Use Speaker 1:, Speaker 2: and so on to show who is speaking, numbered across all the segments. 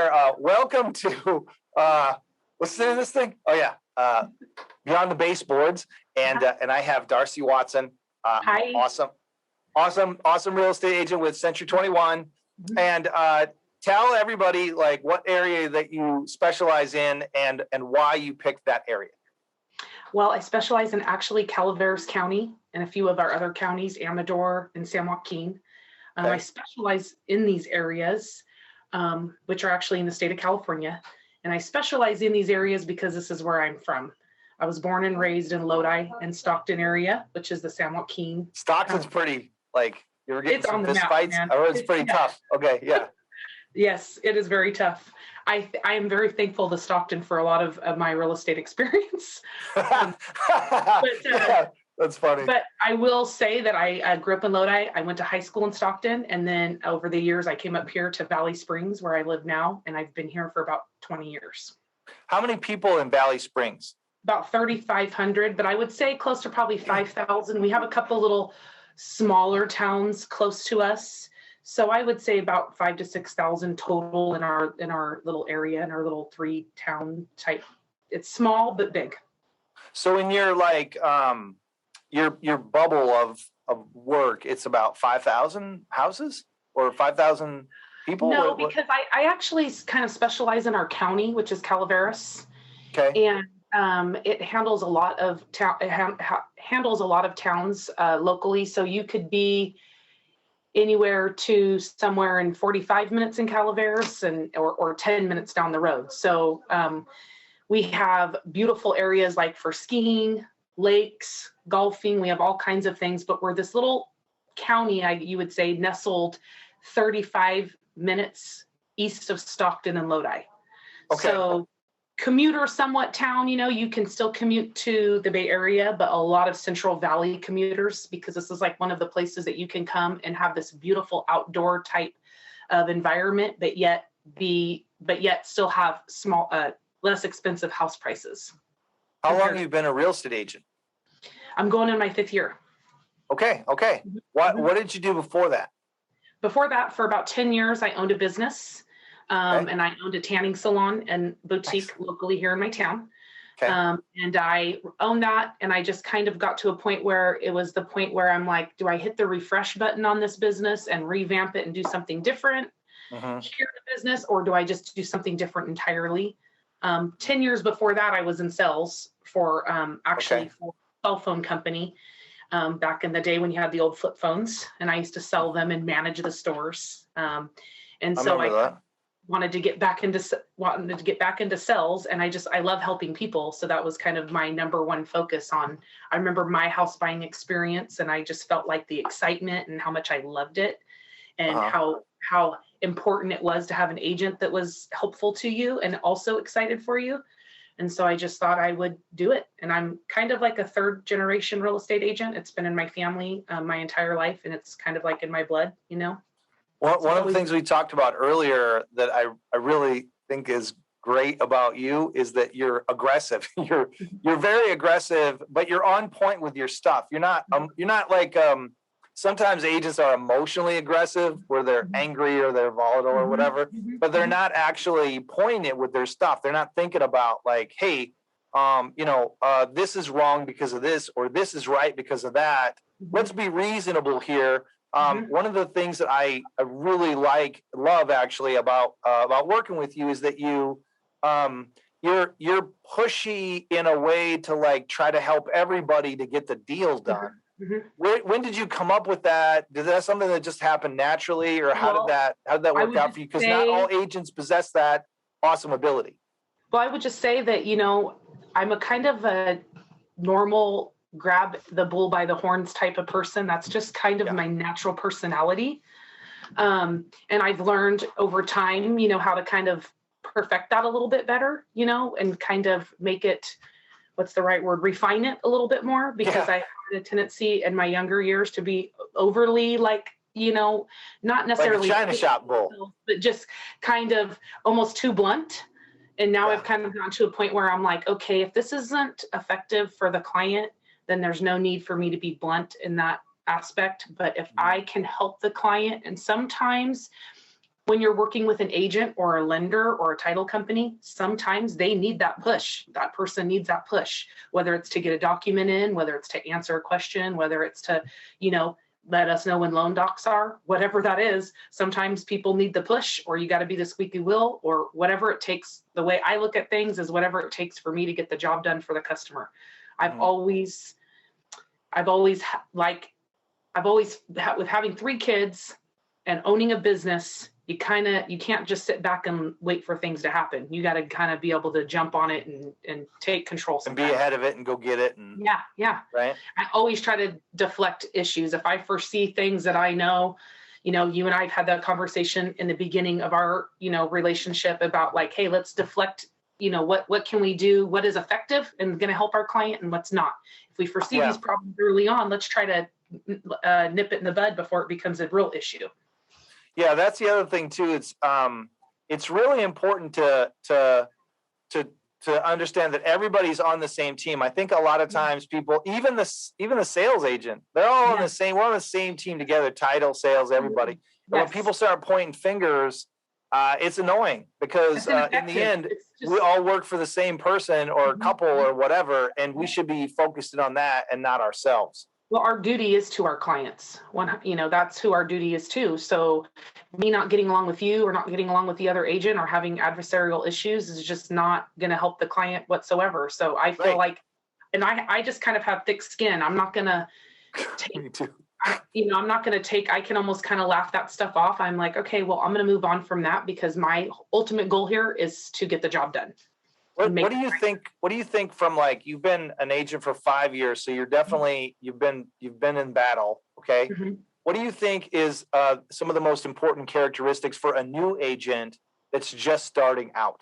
Speaker 1: there. Welcome to what's the name of this thing? Oh yeah, Beyond the Baseboards, and I have Darci Watson.
Speaker 2: Hi.
Speaker 1: Awesome real estate agent with Century 21, and tell everybody like what area that you specialize in and why you picked that area.
Speaker 2: Well, I specialize in actually Calaveras County and a few of our other counties, Amador and San Joaquin.
Speaker 1: Okay.
Speaker 2: I specialize in these areas, which are actually in the state of California. And I specialize in these areas because this is where I'm from. I was born and raised in Lodi and Stockton area, which is the San Joaquin.
Speaker 1: Stockton's pretty, like, you were getting some fist fights?
Speaker 2: Man.
Speaker 1: I heard it's pretty tough. Okay, yeah.
Speaker 2: Yes, it is very tough. I am very thankful to Stockton for a lot of my real estate experience.
Speaker 1: Yeah, that's funny.
Speaker 2: But I will say that I grew up in Lodi. I went to high school in Stockton, and then over the years, I came up here to Valley Springs, where I live now, and I've been here for about 20 years.
Speaker 1: How many people in Valley Springs?
Speaker 2: About 3,500, but I would say close to probably 5,000. We have a couple little smaller towns close to us. So I would say about 5,000 to 6,000 total in our little area, in our little 3-town type. It's small but big.
Speaker 1: So in your like your bubble of work, it's about 5,000 houses or 5,000 people?
Speaker 2: No, because I actually kind of specialize in our county, which is Calaveras.
Speaker 1: Okay.
Speaker 2: And it handles a lot of handles a lot of towns locally. So you could be anywhere to somewhere in 45 minutes in Calaveras or 10 minutes down the road. So we have beautiful areas like for skiing, lakes, golfing. We have all kinds of things, but we're this little county, you would say, nestled 35 minutes east of Stockton and Lodi.
Speaker 1: Okay.
Speaker 2: So commuter somewhat town, you can still commute to the Bay Area, but a lot of Central Valley commuters, because this is like one of the places that you can come and have this beautiful outdoor type of environment, but yet still have small, less expensive house prices.
Speaker 1: How long have you been a real estate agent?
Speaker 2: I'm going in my 5th year.
Speaker 1: Okay. What did you do before that?
Speaker 2: Before that, for about 10 years, I owned a business. And I owned a tanning salon and boutique locally here in my town.
Speaker 1: Okay.
Speaker 2: And I owned that, and I just kind of got to a point where it was the point where I'm like, do I hit the refresh button on this business and revamp it and do something different here in the business, or do I just do something different entirely? 10 years before that, I was in sales for for a cell phone company back in the day when you had the old flip phones, and I used to sell them and manage the stores. And so I wanted to get back into sales, and I love helping people. So that was kind of my number one focus on. I remember my house buying experience, and I just felt like the excitement and how much I loved it, and how important it was to have an agent that was helpful to you and also excited for you. And so I just thought I would do it. And I'm kind of like a 3rd-generation real estate agent. It's been in my family my entire life, and it's kind of like in my blood,
Speaker 1: Well, one of the things we talked about earlier that I really think is great about you is that you're aggressive. You're very aggressive, but you're on point with your stuff. You're not like sometimes agents are emotionally aggressive where they're angry or they're volatile or whatever, but they're not actually poignant with their stuff. They're not thinking about like, hey, this is wrong because of this, or this is right because of that. Let's be reasonable here. One of the things that I really love actually about working with you is that you're pushy in a way to like try to help everybody to get the deal done. When did you come up with that? Is that something that just happened naturally, or how did that work out for you? Because not all agents possess that awesome ability.
Speaker 2: Well, I would just say that, I'm a kind of a normal grab the bull by the horns type of person. That's just kind of my natural personality. And I've learned over time, how to kind of perfect that a little bit better, and kind of make it, what's the right word, refine it a little bit more, because I had a tendency in my younger years to be overly like, not necessarily
Speaker 1: like a China shop bull,
Speaker 2: but just kind of almost too blunt. And now I've kind of gotten to a point where I'm like, okay, if this isn't effective for the client, then there's no need for me to be blunt in that aspect. But if I can help the client, and sometimes when you're working with an agent or a lender or a title company, sometimes they need that push. That person needs that push, whether it's to get a document in, whether it's to answer a question, whether it's to, let us know when loan docs are, whatever that is. Sometimes people need the push, or you got to be the squeaky wheel, or whatever it takes. The way I look at things is whatever it takes for me to get the job done for the customer. I've always with having 3 kids and owning a business, you can't just sit back and wait for things to happen. You got to kind of be able to jump on it and take control sometimes.
Speaker 1: And be ahead of it and go get it. And
Speaker 2: yeah.
Speaker 1: Right.
Speaker 2: I always try to deflect issues. If I foresee things that I know, you and I have had that conversation in the beginning of our, relationship about like, hey, let's deflect, what can we do? What is effective and going to help our client and what's not? If we foresee these problems early on, let's try to nip it in the bud before it becomes a real issue.
Speaker 1: Yeah, that's the other thing too. It's really important to understand that everybody's on the same team. I think a lot of times people, even the sales agent, they're all on the same. We're on the same team together. Title, sales, everybody. But when people start pointing fingers, it's annoying because in the end, we all work for the same person or couple or whatever, and we should be focused on that and not ourselves.
Speaker 2: Well, our duty is to our clients. That's who our duty is to. So me not getting along with you or not getting along with the other agent or having adversarial issues is just not going to help the client whatsoever. So I feel like, and I just kind of have thick skin. I'm not going to take,
Speaker 1: Me too.
Speaker 2: I'm not going to take, I can almost kind of laugh that stuff off. I'm like, okay, well, I'm going to move on from that because my ultimate goal here is to get the job done.
Speaker 1: What do you think? What do you think from like you've been an agent for 5 years, so you're definitely you've been in battle. Okay, what do you think is some of the most important characteristics for a new agent that's just starting out?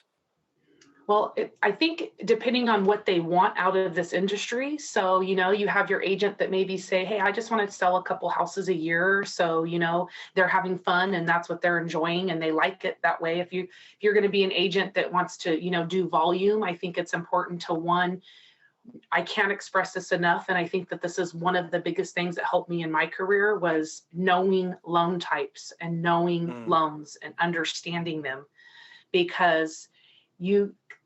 Speaker 2: Well, I think depending on what they want out of this industry. So, you have your agent that maybe say, hey, I just want to sell a couple houses a year. So, they're having fun and that's what they're enjoying and they like it that way. If you're going to be an agent that wants to, do volume, I think it's important to I can't express this enough. And I think that this is one of the biggest things that helped me in my career was knowing loan types and knowing loans and understanding them, because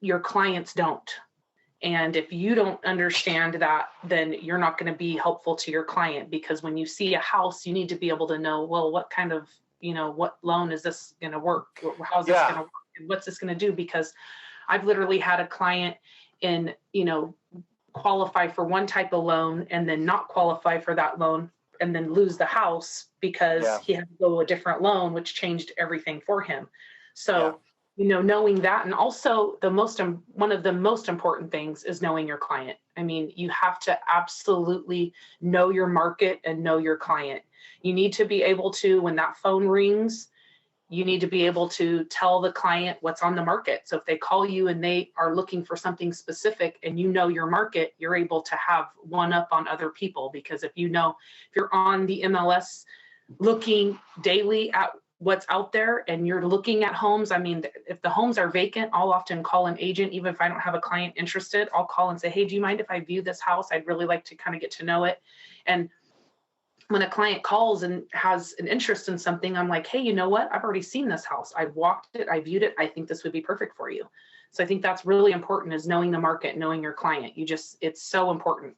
Speaker 2: your clients don't. And if you don't understand that, then you're not going to be helpful to your client, because when you see a house, you need to be able to know, well, what kind of, what loan is this going to work? How's this going to work? And what's this going to do? Because I've literally had a client qualify for one type of loan and then not qualify for that loan and then lose the house because he had to go a different loan, which changed everything for him. So knowing that, and also one of the most important things is knowing your client. I mean, you have to absolutely know your market and know your client. You need to be able to, when that phone rings, you need to be able to tell the client what's on the market. So if they call you and they are looking for something specific and you know your market, you're able to have one up on other people, because if you're on the MLS looking daily at what's out there and you're looking at homes. I mean, if the homes are vacant, I'll often call an agent. Even if I don't have a client interested, I'll call and say, hey, do you mind if I view this house? I'd really like to kind of get to know it. And when a client calls and has an interest in something, I'm like, hey, you know what? I've already seen this house. I've walked it. I viewed it. I think this would be perfect for you. So I think that's really important, is knowing the market, knowing your client. It's so important.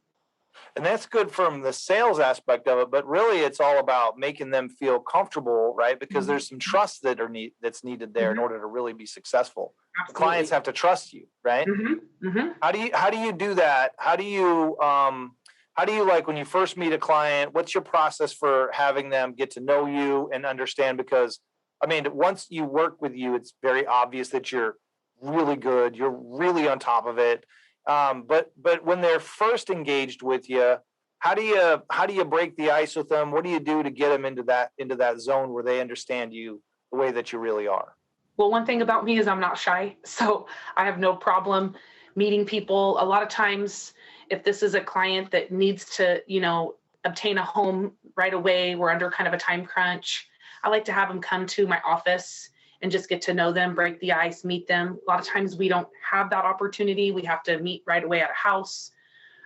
Speaker 1: And that's good from the sales aspect of it, but really it's all about making them feel comfortable, right? Because there's some trust that's needed there in order to really be successful. The clients have to trust you, right? How do you do that? How do you like when you first meet a client, what's your process for having them get to know you and understand? Because I mean, once you work with you, it's very obvious that you're really good. You're really on top of it. But when they're first engaged with you, how do you break the ice with them? What do you do to get them into that zone where they understand you the way that you really are?
Speaker 2: Well, one thing about me is I'm not shy, so I have no problem meeting people. A lot of times, if this is a client that needs to, obtain a home right away, we're under kind of a time crunch, I like to have them come to my office and just get to know them, break the ice, meet them. A lot of times we don't have that opportunity. We have to meet right away at a house.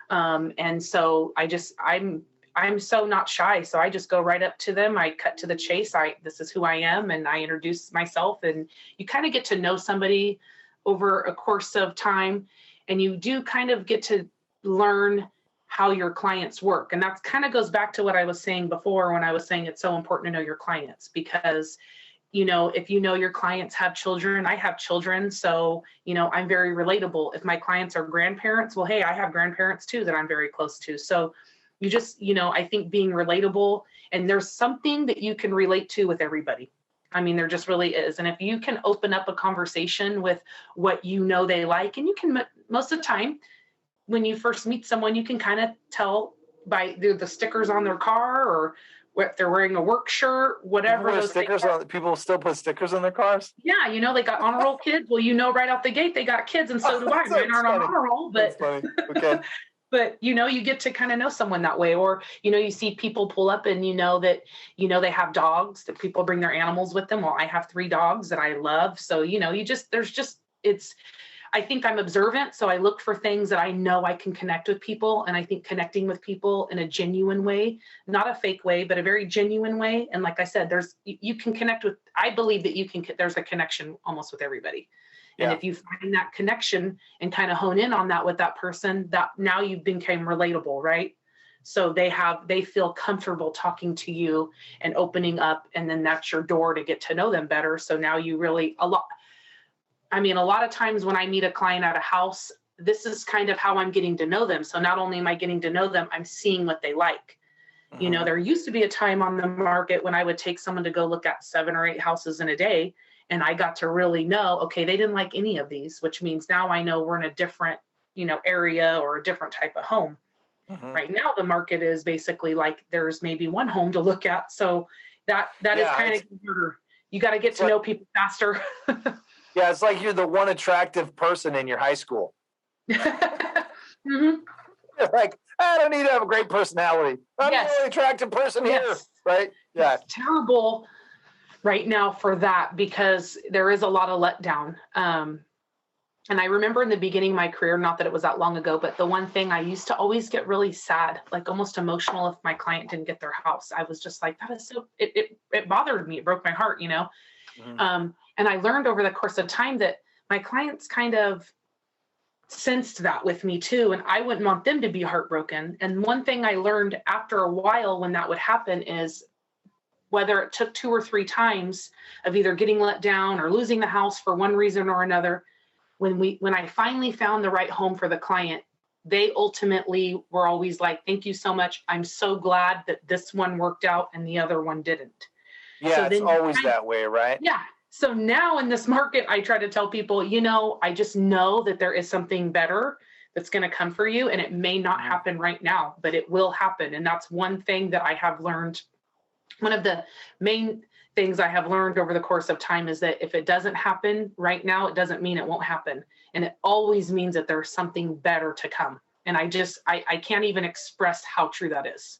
Speaker 2: And so I'm I'm so not shy. So I just go right up to them. I cut to the chase. This is who I am. And I introduce myself, and you kind of get to know somebody over a course of time. And you do kind of get to learn how your clients work. And that kind of goes back to what I was saying before when I was saying it's so important to know your clients, because if you know your clients have children, I have children. So, I'm very relatable. If my clients are grandparents, well, hey, I have grandparents too that I'm very close to. So you just, I think being relatable, and there's something that you can relate to with everybody. I mean, there just really is. And if you can open up a conversation with what they like, and you can, most of the time, when you first meet someone, you can kind of tell by the stickers on their car, or if they're wearing a work shirt, whatever.
Speaker 1: Those stickers on, people still put stickers on their cars?
Speaker 2: Yeah, they got honor roll kids. Well, right out the gate, they got kids, and so do I. Mine aren't on honor roll, but
Speaker 1: okay.
Speaker 2: But you get to kind of know someone that way. Or you see people pull up, and that they have dogs, that people bring their animals with them. Well, I have 3 dogs that I love, so I think I'm observant, so I look for things that I know I can connect with people. And I think connecting with people in a genuine way, not a fake way, but a very genuine way. And like I said, you can connect with, I believe that there's a connection almost with everybody. Yeah. And if you find that connection and kind of hone in on that with that person, that now you've become relatable, right? So they feel comfortable talking to you and opening up, and then that's your door to get to know them better. So now you really, a lot of times when I meet a client at a house, this is kind of how I'm getting to know them. So not only am I getting to know them, I'm seeing what they like. Mm-hmm. There used to be a time on the market when I would take someone to go look at 7 or 8 houses in a day. And I got to really know, okay, they didn't like any of these, which means now I know we're in a different, area or a different type of home. Mm-hmm. Right now, the market is basically like there's maybe 1 home to look at. So that is kind of harder. You got to get to know people faster.
Speaker 1: Yeah, it's like you're the one attractive person in your high school.
Speaker 2: Mm-hmm.
Speaker 1: You're like, I don't need to have a great personality. I'm the only attractive person here, right? Yeah.
Speaker 2: It's terrible right now for that, because there is a lot of letdown. And I remember in the beginning of my career, not that it was that long ago, but the one thing I used to always get really sad, like almost emotional, if my client didn't get their house. I was just like, that is so, it bothered me. It broke my heart, Mm-hmm. And I learned over the course of time that my clients kind of sensed that with me too. And I wouldn't want them to be heartbroken. And one thing I learned after a while when that would happen is, whether it took 2 or 3 times of either getting let down or losing the house for one reason or another, when I finally found the right home for the client, they ultimately were always like, thank you so much. I'm so glad that this one worked out and the other one didn't.
Speaker 1: Yeah, so it's always that way, right?
Speaker 2: Yeah. So now in this market, I try to tell people, I just know that there is something better that's going to come for you. And it may not happen right now, but it will happen. And that's one thing that I have learned. One of the main things I have learned over the course of time is that if it doesn't happen right now, it doesn't mean it won't happen. And it always means that there's something better to come. And I can't even express how true that is.